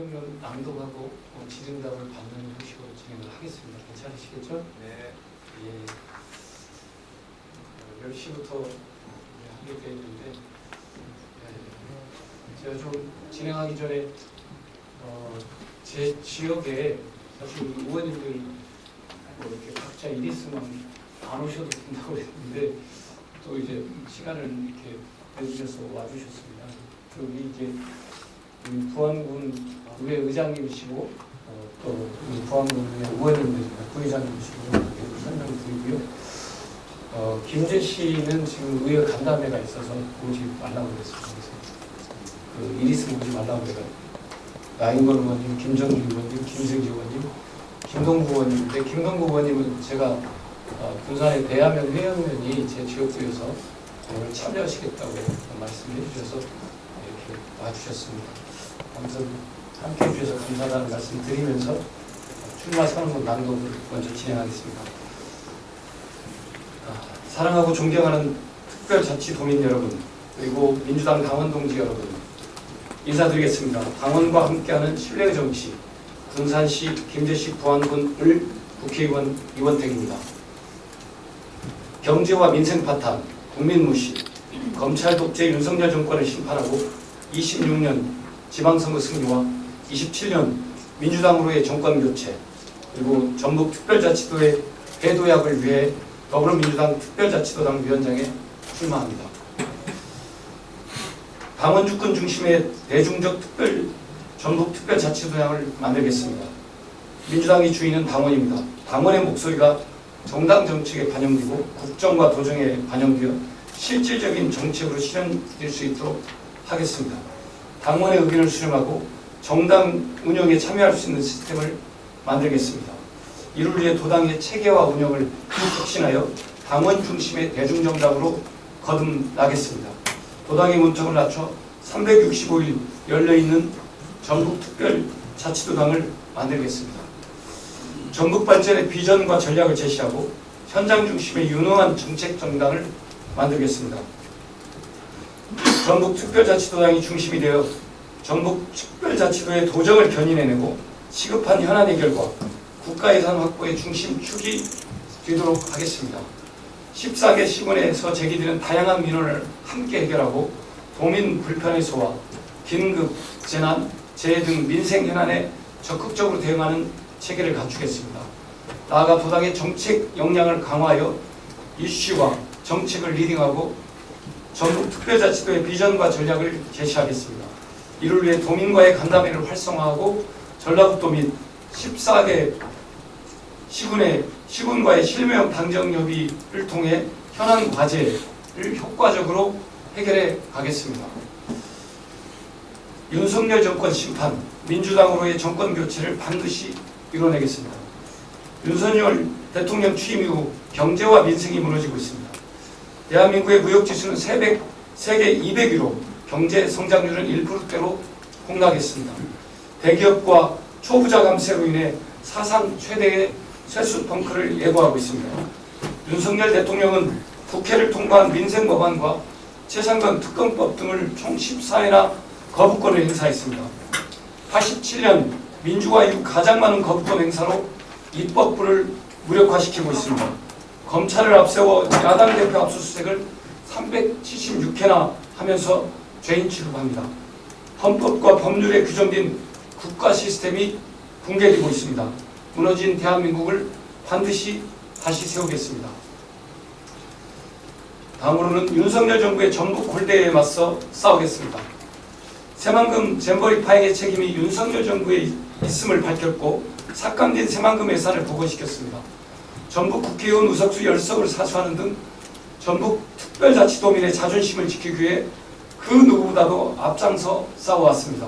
설명을 낭독하고 질의응답을 받는 형식으로 진행을 하겠습니다. 괜찮으시겠죠? 네. 예. 10시부터 하게 되어 있는데 제가 좀 진행하기 전에 제 지역에 사실 의원님들 이렇게 각자 일 있으면 안 오셔도 된다고 했는데 또 이제 시간을 이렇게 내주셔서 와주셨습니다. 여기 이제 부안군 의회 의장님이시고 또 부안군 의회 의원님들입니다. 부회장님이시고 이렇게 설명을 드리고요. 김재 씨는 지금 의회 간담회가 있어서 오지 말라고 그랬습니다. 그래서 일 있으면 오지 말라고 그래요. 나인건 의원님, 김정기 의원님, 김승기 의원님, 김동구 의원님인데 김동구 의원님은 제가 군산의 대하면 회원님이 제 지역구에서 오늘 참여하시겠다고 말씀해 주셔서 이렇게 와주셨습니다. 아무튼 함께 해주셔서 감사하다는 말씀 드리면서 출마 선언문 낭독을 먼저 진행하겠습니다. 사랑하고 존경하는 특별자치도민 여러분, 그리고 민주당 당원 동지 여러분, 인사드리겠습니다. 당원과 함께하는 신뢰의 정치, 군산시 김제시 부안군 국회의원 이원택입니다. 경제와 민생 파탄, 국민 무시, 검찰 독재 윤석열 정권을 심판하고 26년 지방선거 승리와 27년 민주당으로의 정권 교체, 그리고 전북 특별자치도의 대도약을 위해 더불어민주당 특별자치도당 위원장에 출마합니다. 당원 주권 중심의 대중적 전북 특별자치도당을 만들겠습니다. 민주당이 주인은 당원입니다. 당원의 목소리가 정당 정책에 반영되고 국정과 도정에 반영되어 실질적인 정책으로 실현될 수 있도록 하겠습니다. 당원의 의견을 수렴하고 정당 운영에 참여할 수 있는 시스템을 만들겠습니다. 이를 위해 도당의 체계와 운영을 혁신하여 당원 중심의 대중정당으로 거듭나겠습니다. 도당의 문턱을 낮춰 365일 열려있는 전북특별자치도당을 만들겠습니다. 전북 발전의 비전과 전략을 제시하고 현장 중심의 유능한 정책 정당을 만들겠습니다. 전북특별자치도당이 중심이 되어 전북특별자치도의 도정을 견인해내고 시급한 현안 해결과 국가예산 확보의 중심축이 되도록 하겠습니다. 14개 시군에서 제기되는 다양한 민원을 함께 해결하고 도민 불편 해소와 긴급, 재난, 재해 등 민생 현안에 적극적으로 대응하는 체계를 갖추겠습니다. 나아가 도당의 정책 역량을 강화하여 이슈와 정책을 리딩하고 전북 특별자치도의 비전과 전략을 제시하겠습니다. 이를 위해 도민과의 간담회를 활성화하고 전라북도 및 14개 시군과의 실무형 당정협의를 통해 현안 과제를 효과적으로 해결해 가겠습니다. 윤석열 정권 심판, 민주당으로의 정권 교체를 반드시 이뤄내겠습니다. 윤석열 대통령 취임 이후 경제와 민생이 무너지고 있습니다. 대한민국의 무역지수는 세계 200위로 경제 성장률은 1%대로 폭락했습니다. 대기업과 초부자 감세로 인해 사상 최대의 세수 펑크를 예고하고 있습니다. 윤석열 대통령은 국회를 통과한 민생법안과 최상권 특검법 등을 총 14회나 거부권을 행사했습니다. 87년 민주화 이후 가장 많은 거부권 행사로 입법부를 무력화시키고 있습니다. 검찰을 앞세워 야당 대표 압수수색을 376회나 하면서 죄인 취급합니다. 헌법과 법률에 규정된 국가 시스템이 붕괴되고 있습니다. 무너진 대한민국을 반드시 다시 세우겠습니다. 다음으로는 윤석열 정부의 전북 골대에 맞서 싸우겠습니다. 새만금 잼버리 파행의 책임이 윤석열 정부에 있음을 밝혔고 삭감된 새만금 예산을 복원시켰습니다. 전북 국회의원 의석수 10석을 사수하는 등 전북 특별자치도민의 자존심을 지키기 위해 그 누구보다도 앞장서 싸워왔습니다.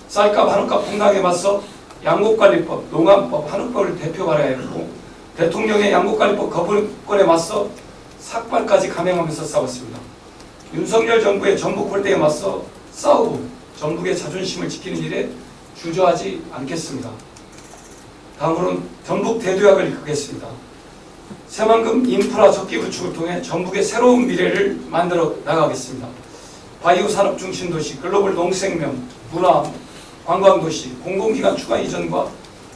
쌀값 한우값 폭락에 맞서 양곡관리법, 농안법, 한우법을 대표 발의했고 대통령의 양곡관리법 거부권에 맞서 삭발까지 감행하면서 싸웠습니다. 윤석열 정부의 전북 홀대에 맞서 싸우고 전북의 자존심을 지키는 일에 주저하지 않겠습니다. 다음으로는 전북 대도약을 이끌겠습니다. 새만금 인프라 적기 구축을 통해 전북의 새로운 미래를 만들어 나가겠습니다. 바이오 산업 중심 도시, 글로벌 농생명, 문화, 관광도시, 공공기관 추가 이전과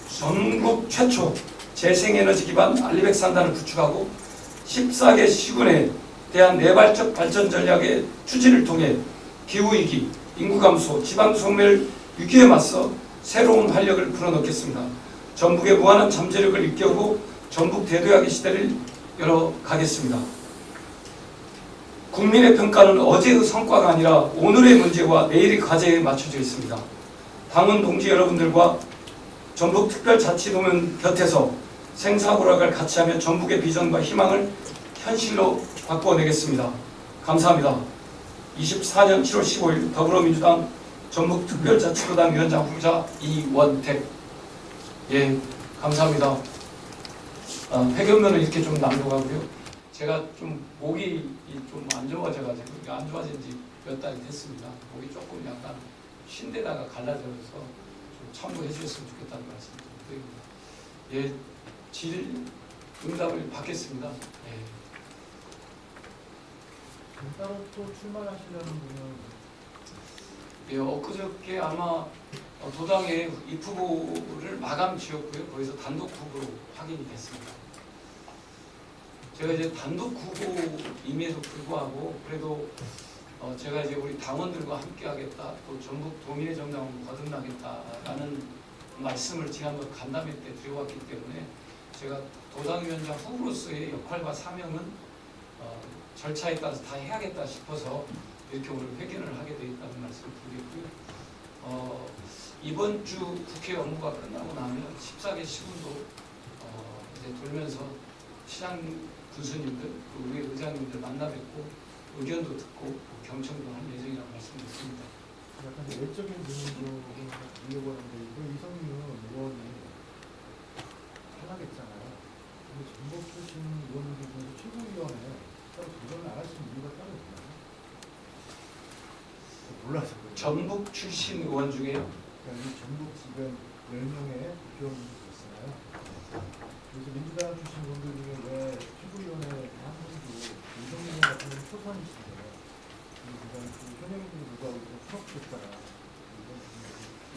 전국 최초 재생에너지 기반 알리백 산단을 구축하고 14개 시군에 대한 내발적 발전 전략의 추진을 통해 기후위기, 인구 감소, 지방 소멸 위기에 맞서 새로운 활력을 불어넣겠습니다. 전북의 무한한 잠재력을 일깨우고 전북 대도약의 시대를 열어가겠습니다. 국민의 평가는 어제의 성과가 아니라 오늘의 문제와 내일의 과제에 맞춰져 있습니다. 당원 동지 여러분들과 전북특별자치도면 곁에서 생사고락을 같이 하며 전북의 비전과 희망을 현실로 바꿔내겠습니다. 감사합니다. 24년 7월 15일 더불어민주당 전북특별자치도당 위원장 후보자 이원택. 예, 감사합니다. 회견문을 이렇게 좀 낭독하고요. 제가 좀 목이 좀 안 좋아져가지고 안 좋아진 지 몇 달이 됐습니다. 목이 조금 약간 쉰 데다가 갈라져서 좀 참고해 주셨으면 좋겠다는 말씀 좀 드립니다. 예, 응답을 받겠습니다. 예. 따로 또 출마하시려는 분은 예, 엊그저께 아마 도당의 입후보를 마감 지었고요. 거기서 단독 후보로 확인이 됐습니다. 제가 이제 단독 후보임에도 불구하고 그래도 제가 이제 우리 당원들과 함께 하겠다, 또 전북 도민의 정당을 거듭나겠다라는 말씀을 지난번 간담회 때 드려왔기 때문에 제가 도당위원장 후보로서의 역할과 사명은 절차에 따라서 다 해야겠다 싶어서 이렇게 오늘 회견을 하게 되어 있다는 말씀을 드리고요. 이번 주 국회 업무가 끝나고 나면 14개 시군도 이제 돌면서 시장 군수님들, 우리 의장님들 만나 뵙고 의견도 듣고 경청도 할 예정이라고 말씀드렸습니다. 약간 외적인 부분도 이려고 하는데 이성윤 의원이 하나겠잖아요. 근데 전북 출신 의원들 중에서 최고위원회 따로 도전을 안 하시는 이유가 따로 있나요? 몰라서 그래요. 전북 출신 의원 중에요. 그러니까 이 전북 지금 10명의 국회의원들이 있어요. 그래서 민주당 출신 의원들 중에 왜 최고위원회 한 분도 이성윤 같은 경우는 초선이신데 그다음 현역인들이 누가 수석됐잖아.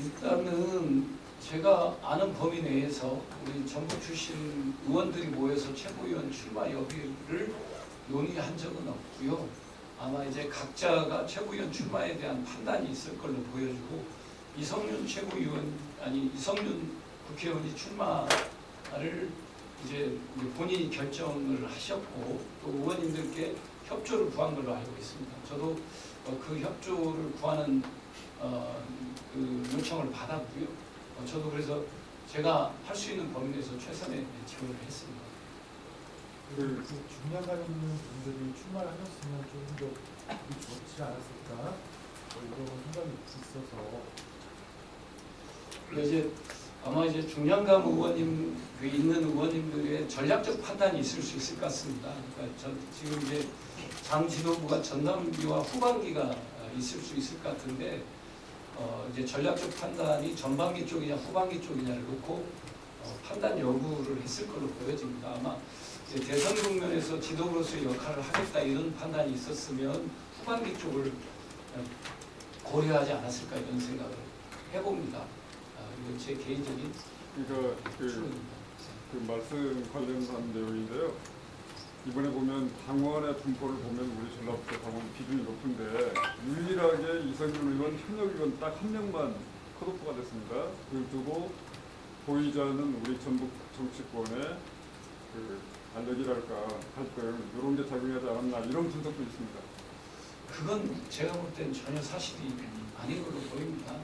일단은 제가 아는 범위 내에서 우리 전북 출신 의원들이 모여서 최고위원 출마 여부를 논의한 적은 없고요. 아마 이제 각자가 최고위원 출마에 대한 판단이 있을 걸로 보여지고 이성윤 국회의원이 출마를 이제 본인이 결정을 하셨고 또 의원님들께 협조를 구한 걸로 알고 있습니다. 저도 그 협조를 구하는 그 요청을 받았고요. 저도 그래서 제가 할 수 있는 범위 내에서 최선의 지원을 했습니다. 그 중량감 있는 분들이 출마를 하셨으면 조금 더 좋지 않았을까? 이런 생각이 있어서. 이제 아마 이제 중량감 의원님 있는 의원님들의 전략적 판단이 있을 수 있을 것 같습니다. 그러니까 지금 이제 당 지도부가 전반기와 후반기가 있을 수 있을 것 같은데 이제 전략적 판단이 전반기 쪽이냐 후반기 쪽이냐를 놓고 판단 여부를 했을 걸로 보여집니다. 아마 이제 대선 국면에서 지도부로서의 역할을 하겠다 이런 판단이 있었으면 후반기 쪽을 고려하지 않았을까 이런 생각을 해봅니다. 이건 제 개인적인 그러니까 그 말씀 관련한 내용인데요. 이번에 보면 당원의 분포를 보면 우리 전라북도 당원 비중이 높은데 유일하게 이성윤 의원, 현역 의원 딱 한 명만 컷오프가 됐습니다. 그걸 두고 보이지 않는 우리 전북 정치권의 그 알력이랄까 갈등 이런 게 작용하지 않았나 이런 분석도 있습니다. 그건 제가 볼 때는 전혀 사실이 아닌 걸로 보입니다.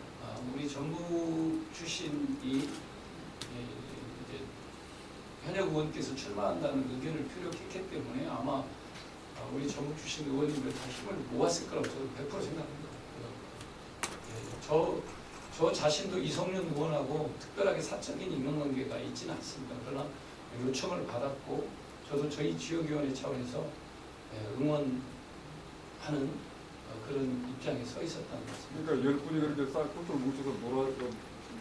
우리 전북 출신이 이제 현역 의원께서 출마한다는 의견을 표력했기 때문에 아마 우리 전북 출신 의원님들 다 힘을 모았을 거라고 저는 100% 생각합니다. 저 자신도 이성윤 의원하고 특별하게 사적인 인간관계가 있지는 않습니다. 그러나 요청을 받았고 저도 저희 지역위원회 차원에서 응원하는 그런 입장에 서 있었다는 것입니다. 그러니까 10분이 그렇게 싹 똘똘 뭉쳐서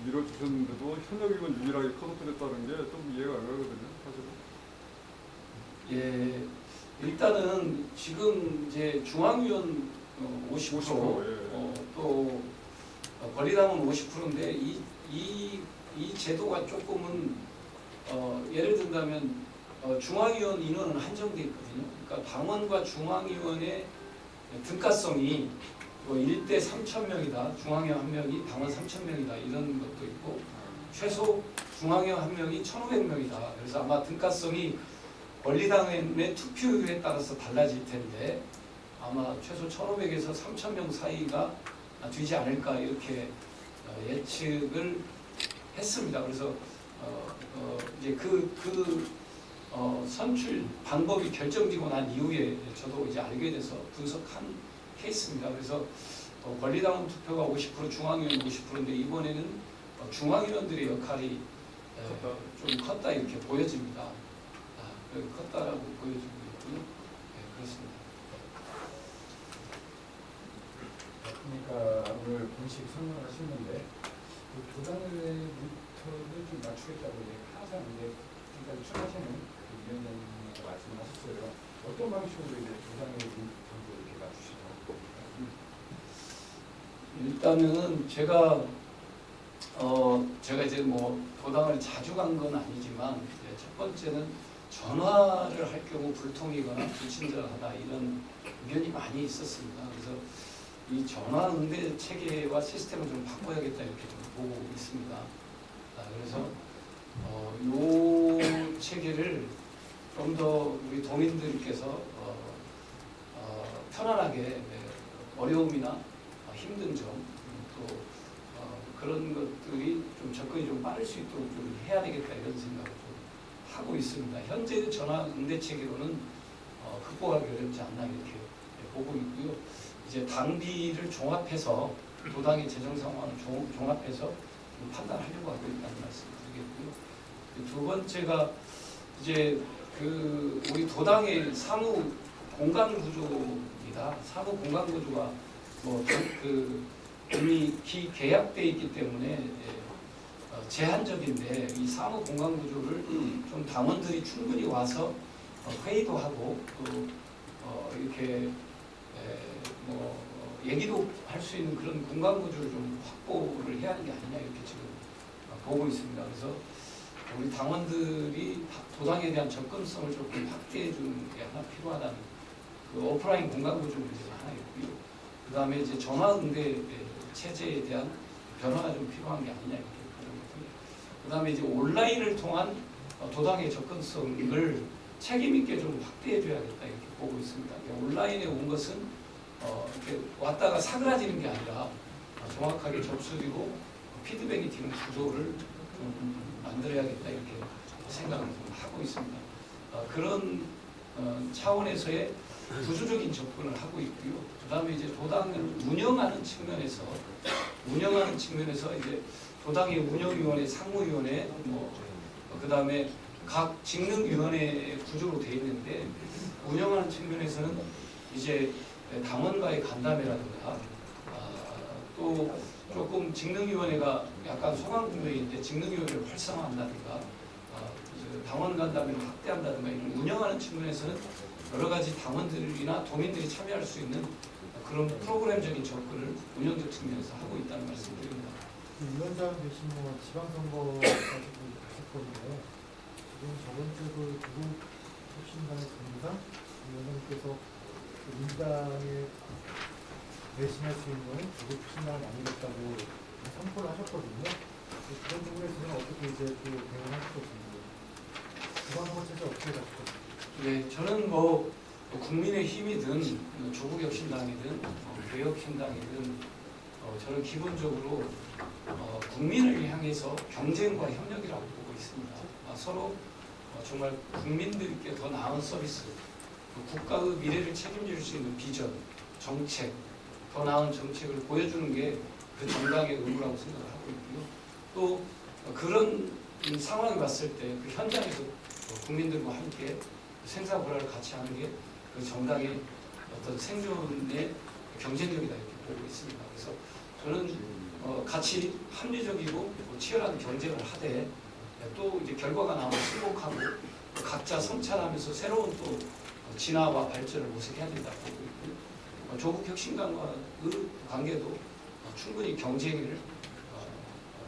밀어주셨는데도 현역 의원 유일하게 컷오프 됐다는 게 좀 이해가 안 가거든요. 사실은. 예, 일단은 지금 이제 중앙위원 50%, 예. 또 권리당은 50%인데 이 제도가 조금은 예를 든다면 중앙위원 인원은 한정돼 있거든요. 그러니까 당원과 중앙위원의 등가성이 뭐 1대 3,000명이다. 중앙위원 1명이 당원 3,000명이다. 이런 것도 있고 최소 중앙위원 1명이 1,500명이다. 그래서 아마 등가성이 권리당원의 투표율에 따라서 달라질 텐데 아마 최소 1,500에서 3,000명 사이가 되지 않을까 이렇게 예측을 했습니다. 그래서 이제 선출 방법이 결정되고 난 이후에 저도 이제 알게 돼서 분석한 케이스입니다. 그래서 권리당원 투표가 50%, 중앙위원 50%인데 이번에는 중앙위원들의 역할이 좀 컸다 이렇게 보여집니다. 컸다라고 보여지고 있고요. 네, 그렇습니다. 그러니까 오늘 공식 설명을 하셨는데 그 교단의 루터를 좀 맞추겠다고 이제 항상 이제 지금까지 추하시는 그 위원장님께서 말씀하셨어요. 어떤 방식으로 이제 교단의 루터를 이렇게 맞추시죠? 일단은 제가 이제 뭐 도당을 자주 간 건 아니지만 이제 첫 번째는 전화를 할 경우 불통이거나 불친절하다 이런 의견이 많이 있었습니다. 그래서 이 전화 응대 체계와 시스템을 좀 바꿔야겠다 이렇게 좀 보고 있습니다. 그래서 이 체계를 좀 더 우리 도민들께서 편안하게 어려움이나 힘든 점 또 그런 것들이 좀 접근이 좀 빠를 수 있도록 좀 해야 되겠다 이런 생각을 좀 하고 있습니다. 현재 전화 응대 체계로는 극복하기 어렵지 않나 이렇게 보고 있고요. 이제 당비를 종합해서 도당의 재정 상황을 종합해서 좀 판단하려고 하고 있다는 말씀을 드리겠고요. 두 번째가 이제 우리 도당의 사무 공간 구조입니다. 사무 공간 구조가 이미 계약돼 있기 때문에 제한적인데 이 사무 공간 구조를 좀 당원들이 충분히 와서 회의도 하고 또 이렇게 얘기도 할 수 있는 그런 공간 구조를 좀 확보를 해야 하는 게 아니냐 이렇게 지금 보고 있습니다. 그래서 우리 당원들이 도당에 대한 접근성을 조금 확대해 주는 게 하나 필요하다는 그 오프라인 공간 구조 문제가 하나 있고요. 그 다음에 이제 전화 응대 체제에 대한 변화가 좀 필요한 게 아니냐 이렇게 보고 있고요. 그 다음에 이제 온라인을 통한 도당의 접근성을 책임 있게 좀 확대해 줘야겠다 이렇게 보고 있습니다. 온라인에 온 것은 이렇게 왔다가 사그라지는 게 아니라 정확하게 접수되고 피드백이 되는 구조를 좀 만들어야겠다 이렇게 생각을 좀 하고 있습니다. 그런 차원에서의 구조적인 접근을 하고 있고요. 그 다음에 이제 도당을 운영하는 측면에서 이제 도당의 운영위원회, 상무위원회, 그 다음에 각 직능위원회 구조로 되어 있는데 운영하는 측면에서는 이제 당원과의 간담회라든가 또 조금 직능위원회가 약간 소강구조인데 직능위원회를 활성화한다든가 당원 간담회를 확대한다든가 이런 운영하는 측면에서는 여러 가지 당원들이나 도민들이 참여할 수 있는 그런 프로그램적인 접근을 운영적 측면에서 하고 있다는 말씀드립니다. 위원장 되신 지방선거까지도 하셨거든요. 지금 저번 주 조국혁신당의 정무상 위원장님께서 민주당에 대신할 수 있는 조국혁신당을 만들겠다고 선포를 하셨거든요. 그런 부분에서는 어떻게 이제 대응을 하실 것인지 지방선거 체제 어떻게 가실 것인지. 네, 저는 국민의힘이든 조국혁신당이든 개혁신당이든 저는 기본적으로 국민을 향해서 경쟁과 협력이라고 보고 있습니다. 서로 정말 국민들께 더 나은 서비스, 국가의 미래를 책임질 수 있는 비전, 정책, 더 나은 정책을 보여주는 게 그 정당의 의무라고 생각을 하고 있고요. 또 그런 상황이 왔을 때 그 현장에서 국민들과 함께 생사불화를 같이 하는 게 그 정당의 어떤 생존의 경쟁력이다 이렇게 보고 있습니다. 그래서 저는 같이 합리적이고 치열한 경쟁을 하되 또 이제 결과가 나오면 승복하고 각자 성찰하면서 새로운 또 진화와 발전을 모색해야 된다고 보고 있고요. 조국혁신당과의 관계도 충분히 경쟁을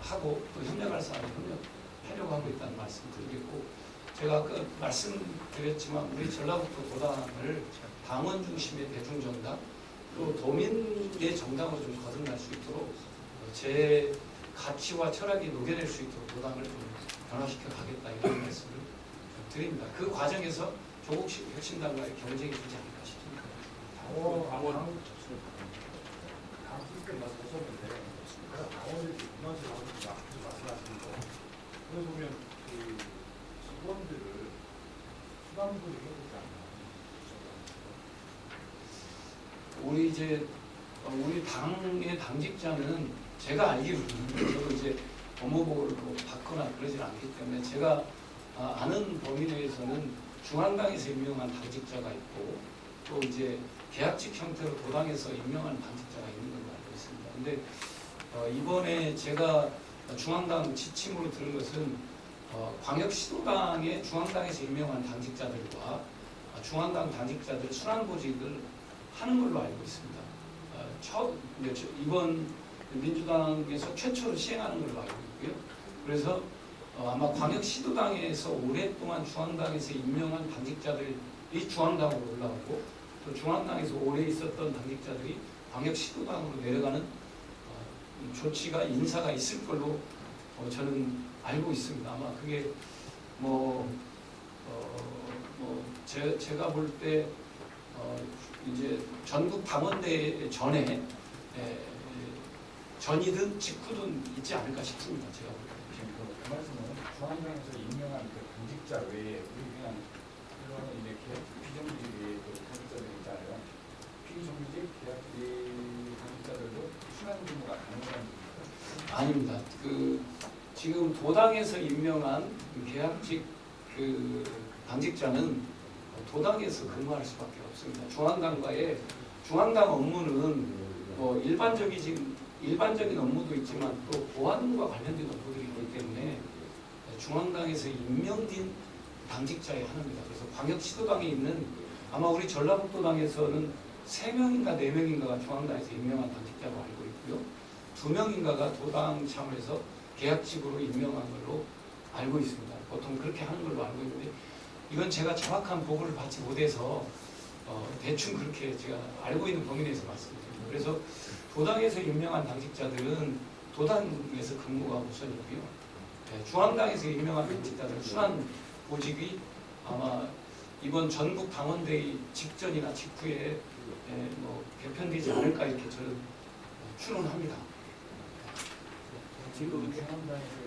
하고 또 협력할 사람이 협력하려고 하고 있다는 말씀 드리겠고, 제가 아까 말씀드렸지만 우리 전라북도 도당을 당원 중심의 대중정당 또 도민의 정당으로 좀 거듭날 수 있도록 제 가치와 철학이 녹여낼 수 있도록 도당을 좀 변화시켜 가겠다 이런 말씀을 드립니다. 그 과정에서 조국식 혁신당과의 경쟁이 되지 않을까 싶습니다. 당원 말씀하셨는데 당원들이 문화재 말씀하시는 거 그래서 보면 그 직원들을 수당도 해보지 않나요? 우리 당의 당직자는 제가 알기로는 저도 이제 업무보고를 뭐 받거나 그러진 않기 때문에 제가 아는 범위 내에서는 중앙당에서 임명한 당직자가 있고 또 이제 계약직 형태로 도당에서 임명한 당직자가 있는 걸로 알고 있습니다. 근데 이번에 제가 중앙당 지침으로 들은 것은 광역시도당의 중앙당에서 임명한 당직자들과 중앙당 당직자들 순환보직을 하는 걸로 알고 있습니다. 이번 민주당에서 최초로 시행하는 걸로 알고 있고요. 그래서 아마 광역시도당에서 오랫동안 중앙당에서 임명한 당직자들이 중앙당으로 올라오고 또 중앙당에서 오래 있었던 당직자들이 광역시도당으로 내려가는 조치가 인사가 있을 걸로 저는 알고 있습니다. 아마 그게 제가 볼 때 이제 전국 당원대 전에 전이든 직후든 있지 않을까 싶습니다. 제가 볼 때. 그 말씀은 중앙당에서 임명한 그 당직자 외에 우리 그냥 이런 이렇게 비정규직 그 당직자들 있잖아요. 비정규직 계약직 당직자들도 순환 근무가 가능한 겁니까? 아닙니다. 지금 도당에서 임명한 계약직 당직자는 도당에서 근무할 수밖에 없습니다. 중앙당 업무는 일반적인 업무도 있지만 또 보안과 관련된 업무들이 있기 때문에 중앙당에서 임명된 당직자의 하나입니다. 그래서 광역시도당에 있는 아마 우리 전라북도당에서는 3명인가 4명인가가 중앙당에서 임명한 당직자로 알고 있고요. 2명인가가 도당 차원에서 계약직으로 임명한 걸로 알고 있습니다. 보통 그렇게 하는 걸로 알고 있는데 이건 제가 정확한 보고를 받지 못해서 대충 그렇게 제가 알고 있는 범위 내에서 말씀드립니다. 그래서 도당에서 임명한 당직자들은 도당에서 근무가 우선이고요. 중앙당에서 임명한 당직자들은 순환 보직이 아마 이번 전국 당원대회 직전이나 직후에 개편되지 않을까 이렇게 저는 추론합니다. 지금 중앙당에서